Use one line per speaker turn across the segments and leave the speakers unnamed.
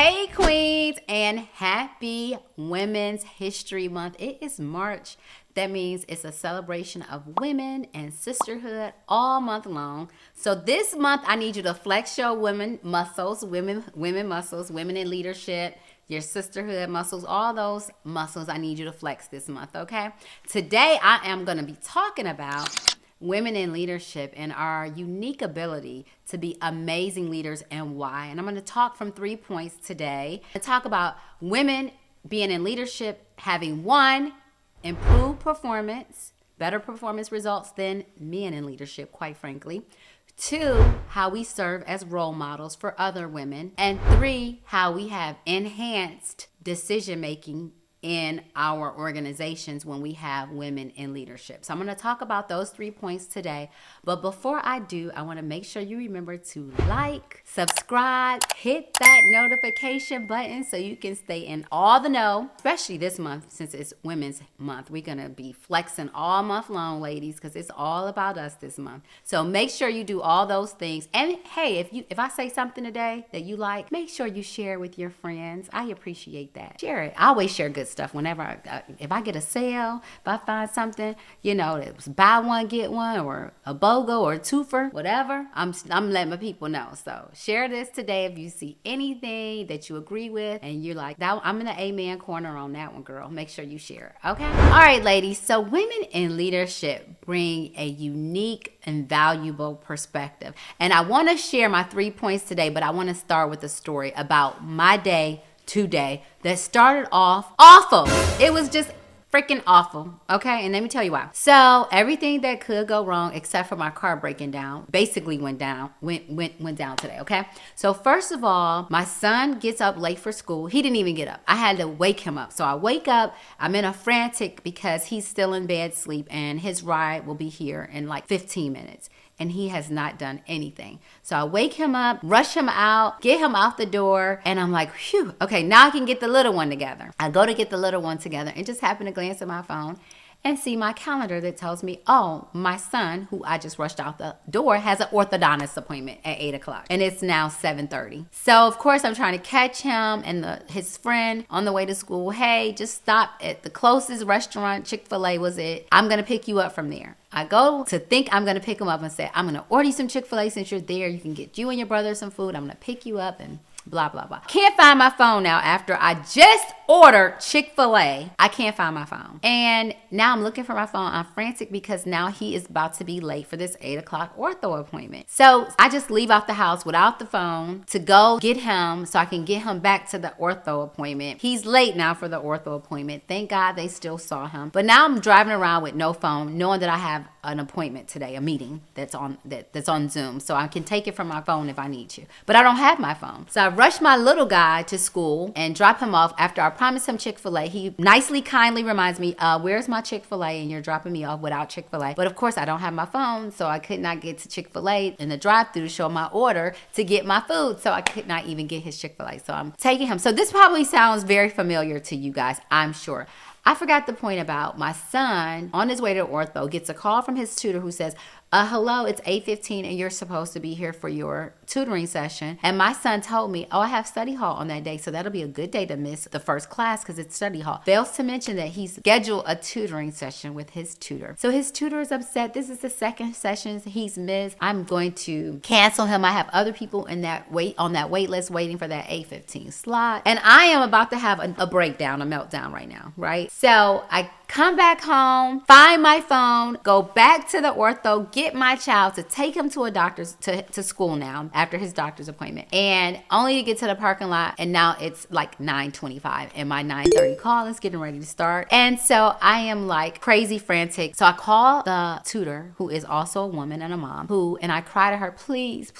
Hey queens, and happy Women's History Month. It is March. That means it's a celebration of women and sisterhood all month long. So this month I need you to flex your women muscles, women muscles, women in leadership, your sisterhood muscles, all those muscles I need you to flex this month, okay? Today I am going to be talking about women in leadership and our unique ability to be amazing leaders and why. And I'm going to talk from 3 points today. I talk about women being in leadership having one, improved performance, better performance results than men in leadership, quite frankly. 2, how we serve as role models for other women. And 3, how we have enhanced decision making in our organizations when we have women in leadership. So I'm going to talk about those 3 points today. But before I do, I want to make sure you remember to like, subscribe, hit that notification button so you can stay in all the know, especially this month since it's Women's Month. We're going to be flexing all month long, ladies, because it's all about us this month. So make sure you do all those things. And hey, if I say something today that you like, make sure you share with your friends. I appreciate that. Share it. I always share good stuff whenever if I get a sale, if I find something, that was buy one get one or a BOGO or a twofer, whatever, I'm letting my people know. So share this today if you see anything that you agree with and you're like, that I'm in the amen corner on that one, girl. Make sure you share it, okay? All right, ladies. So women in leadership bring a unique and valuable perspective. And I want to share my 3 points today, but I want to start with a story about my day today that started off awful. It was just freaking awful, okay? And let me tell you why. So everything that could go wrong except for my car breaking down basically went down today, okay? So first of all, my son gets up late for school. He didn't even get up. I had to wake him up. So I wake up, I'm in a frantic because he's still in bed sleep and his ride will be here in like 15 minutes. And he has not done anything. So I wake him up, rush him out, get him out the door, and I'm like, phew, okay, now I can get the little one together. I go to get the little one together and just happen to glance at my phone and see my calendar that tells me, oh, my son, who I just rushed out the door, has an orthodontist appointment at 8 o'clock. And it's now 7:30. So, of course, I'm trying to catch him and his friend on the way to school. Hey, just stop at the closest restaurant. Chick-fil-A was it. I'm going to pick you up from there. I go to think I'm going to pick him up and say, I'm going to order you some Chick-fil-A since you're there. You can get you and your brother some food. I'm going to pick you up and blah, blah, blah. Can't find my phone now after I just ordered Chick-fil-A. I can't find my phone. And now I'm looking for my phone. I'm frantic because now he is about to be late for this 8 o'clock ortho appointment. So I just leave out the house without the phone to go get him so I can get him back to the ortho appointment. He's late now for the ortho appointment. Thank God they still saw him. But now I'm driving around with no phone, knowing that I have an appointment today, a meeting that's on Zoom. So I can take it from my phone if I need to. But I don't have my phone. So I rush my little guy to school and drop him off after I promised him Chick-fil-A. He nicely, kindly reminds me, where's my Chick-fil-A? And you're dropping me off without Chick-fil-A. But of course, I don't have my phone, so I could not get to Chick-fil-A in the drive-thru to show my order to get my food. So I could not even get his Chick-fil-A. So I'm taking him. So this probably sounds very familiar to you guys, I'm sure. I forgot the point about my son on his way to ortho gets a call from his tutor who says, hello, it's 8:15 and you're supposed to be here for your tutoring session. And my son told me, I have study hall on that day, so that'll be a good day to miss the first class because it's study hall. Fails to mention that he's scheduled a tutoring session with his tutor. So his tutor is upset. This is the second session he's missed. I'm going to cancel him. I have other people on that wait list waiting for that 8:15 slot. And I am about to have a breakdown, a meltdown right now, right? So I come back home, find my phone, go back to the ortho, get my child to take him to a doctor's to school now after his doctor's appointment, and only to get to the parking lot and now it's like 9:25 and my 9:30 call is getting ready to start. And so I am like crazy frantic. So I call the tutor, who is also a woman and a mom, and I cry to her, please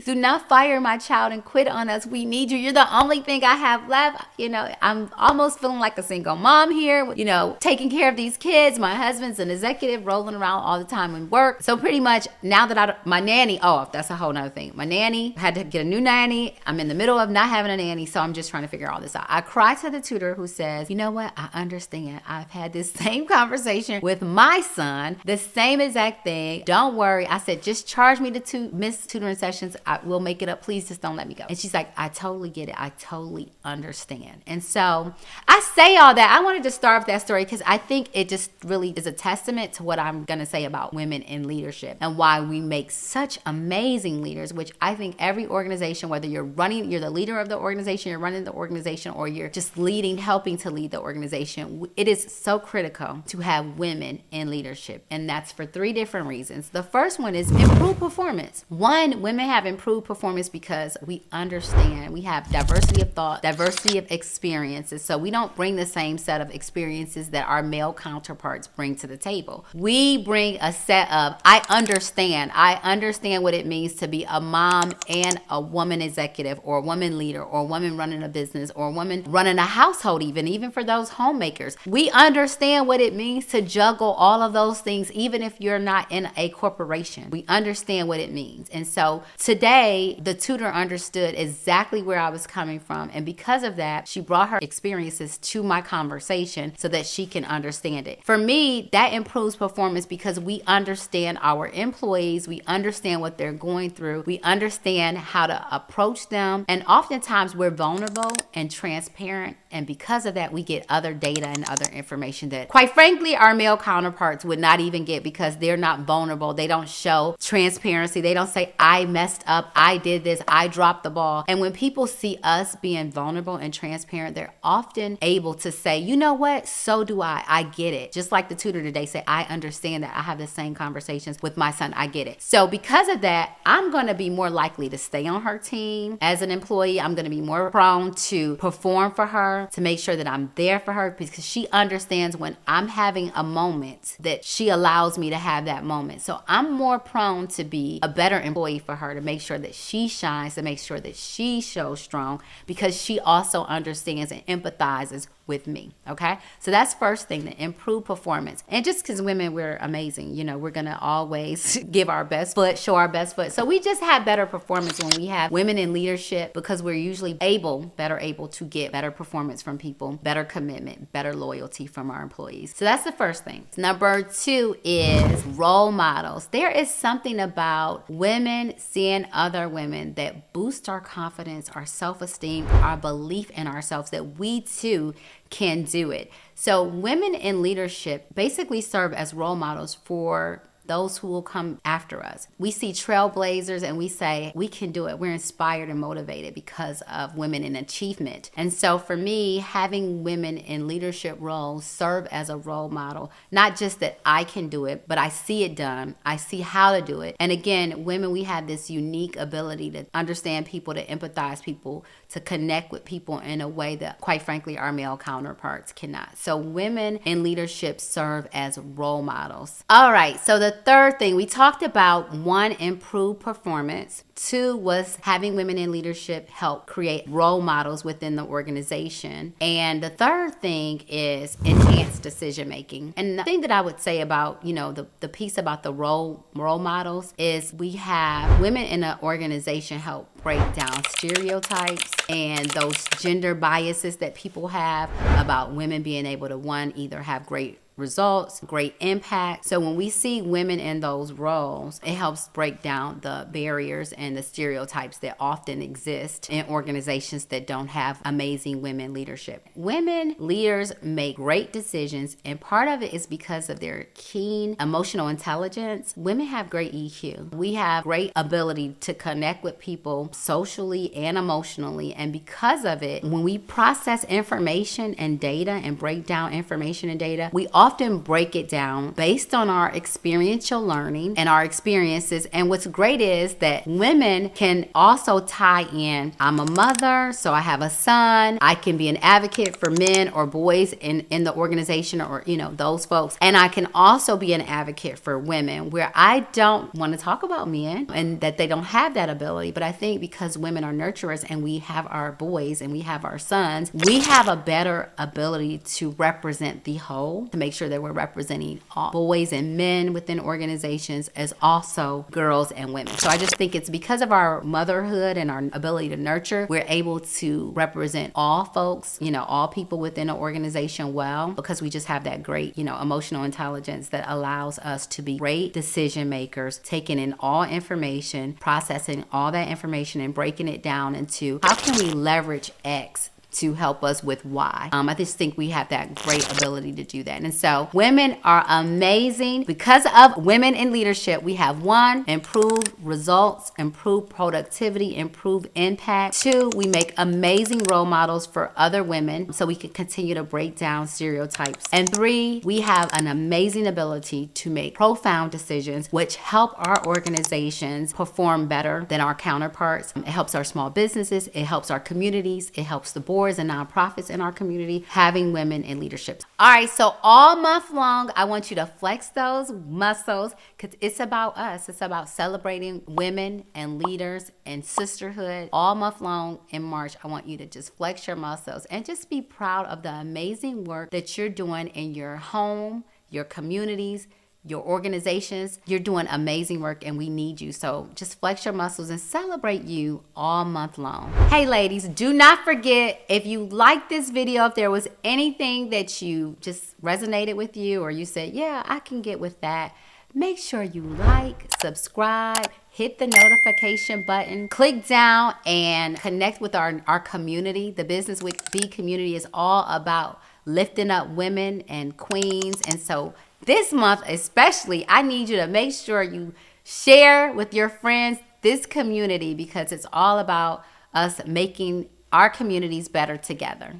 do not fire my child and quit on us. We need you. You're the only thing I have left. I'm almost feeling like a single mom here, taking taking care of these kids. My husband's an executive rolling around all the time in work. So pretty much now that my nanny, oh, that's a whole nother thing. My nanny, had to get a new nanny. I'm in the middle of not having a nanny, so I'm just trying to figure all this out. I cry to the tutor who says, you know what? I understand. I've had this same conversation with my son, the same exact thing. Don't worry. I said, just charge me the missed tutoring sessions. I will make it up. Please just don't let me go. And she's like, I totally get it. I totally understand. And so I say all that. I wanted to start with that story because I think it just really is a testament to what I'm going to say about women in leadership and why we make such amazing leaders, which I think every organization, whether you're the leader of the organization, you're running the organization, or you're just leading, helping to lead the organization, it is so critical to have women in leadership. And that's for 3 different reasons. The first one is improved performance. One, women have improved performance because we understand we have diversity of thought, diversity of experiences. So we don't bring the same set of experiences that our male counterparts bring to the table. We bring a set of, I understand what it means to be a mom and a woman executive, or a woman leader, or a woman running a business, or a woman running a household, even for those homemakers. We understand what it means to juggle all of those things, even if you're not in a corporation. We understand what it means. And so today, the tutor understood exactly where I was coming from. And because of that, she brought her experiences to my conversation so that she can understand it. For me, that improves performance because we understand our employees. We understand what they're going through. We understand how to approach them. And oftentimes we're vulnerable and transparent. And because of that, we get other data and other information that, quite frankly, our male counterparts would not even get because they're not vulnerable. They don't show transparency. They don't say, I messed up. I did this. I dropped the ball. And when people see us being vulnerable and transparent, they're often able to say, you know what? So do I. I get it. Just like the tutor today said, I understand that. I have the same conversations with my son. I get it. So because of that, I'm going to be more likely to stay on her team as an employee. I'm going to be more prone to perform for her, to make sure that I'm there for her, because she understands when I'm having a moment that she allows me to have that moment. So I'm more prone to be a better employee for her, to make sure that she shines, to make sure that she shows strong, because she also understands and empathizes with me. Okay. So that's first thing, the improved performance. And just because women, we're amazing, we're going to always give our best foot, show our best foot. So we just have better performance when we have women in leadership, because we're usually better able to get better performance from people, better commitment, better loyalty from our employees. So that's the first thing. Number 2 is role models. There is something about women seeing other women that boost our confidence, our self-esteem, our belief in ourselves, that we too can do it. So women in leadership basically serve as role models for those who will come after us. We see trailblazers and we say, we can do it. We're inspired and motivated because of women in achievement. And so for me, having women in leadership roles serve as a role model, not just that I can do it, but I see it done. I see how to do it. And again, women, we have this unique ability to understand people, to empathize people, to connect with people in a way that, quite frankly, our male counterparts cannot. So women in leadership serve as role models. All right, so the third thing, we talked about 1, improved performance. 2 was having women in leadership help create role models within the organization. And the third thing is enhanced decision making. And the thing that I would say about, the piece about the role models is we have women in an organization help break down stereotypes and those gender biases that people have about women being able to, one, either have great results, great impact. So when we see women in those roles, it helps break down the barriers and the stereotypes that often exist in organizations that don't have amazing women leadership. Women leaders make great decisions, and part of it is because of their keen emotional intelligence. Women have great EQ. We have great ability to connect with people socially and emotionally, and because of it, when we process information and data and break down information and data, we often break it down based on our experiential learning and our experiences. And what's great is that women can also tie in, I'm a mother, so I have a son. I can be an advocate for men or boys in the organization, or, those folks. And I can also be an advocate for women, where I don't want to talk about men and that they don't have that ability. But I think because women are nurturers and we have our boys and we have our sons, we have a better ability to represent the whole, to make sure that we're representing all boys and men within organizations, as also girls and women. So I just think it's because of our motherhood and our ability to nurture, we're able to represent all folks, all people within an organization well, because we just have that great, emotional intelligence that allows us to be great decision makers, taking in all information, processing all that information and breaking it down into how can we leverage X to help us with why. I just think we have that great ability to do that. And so women are amazing. Because of women in leadership, we have 1, improved results, improved productivity, improved impact. 2, we make amazing role models for other women so we can continue to break down stereotypes. And 3, we have an amazing ability to make profound decisions which help our organizations perform better than our counterparts. It helps our small businesses, it helps our communities, it helps the boards and nonprofits in our community, having women in leadership. All right, so all month long, I want you to flex those muscles because it's about us. It's about celebrating women and leaders and sisterhood. All month long in March, I want you to just flex your muscles and just be proud of the amazing work that you're doing in your home, your communities, your organizations. You're doing amazing work and we need you. So just flex your muscles and celebrate you all month long. Hey ladies, do not forget, if you like this video, if there was anything that you just resonated with you or you said, yeah, I can get with that, make sure you like, subscribe, hit the notification button, click down and connect with our community. The Business with B community is all about lifting up women and queens. And so this month especially, I need you to make sure you share with your friends this community because it's all about us making our communities better together.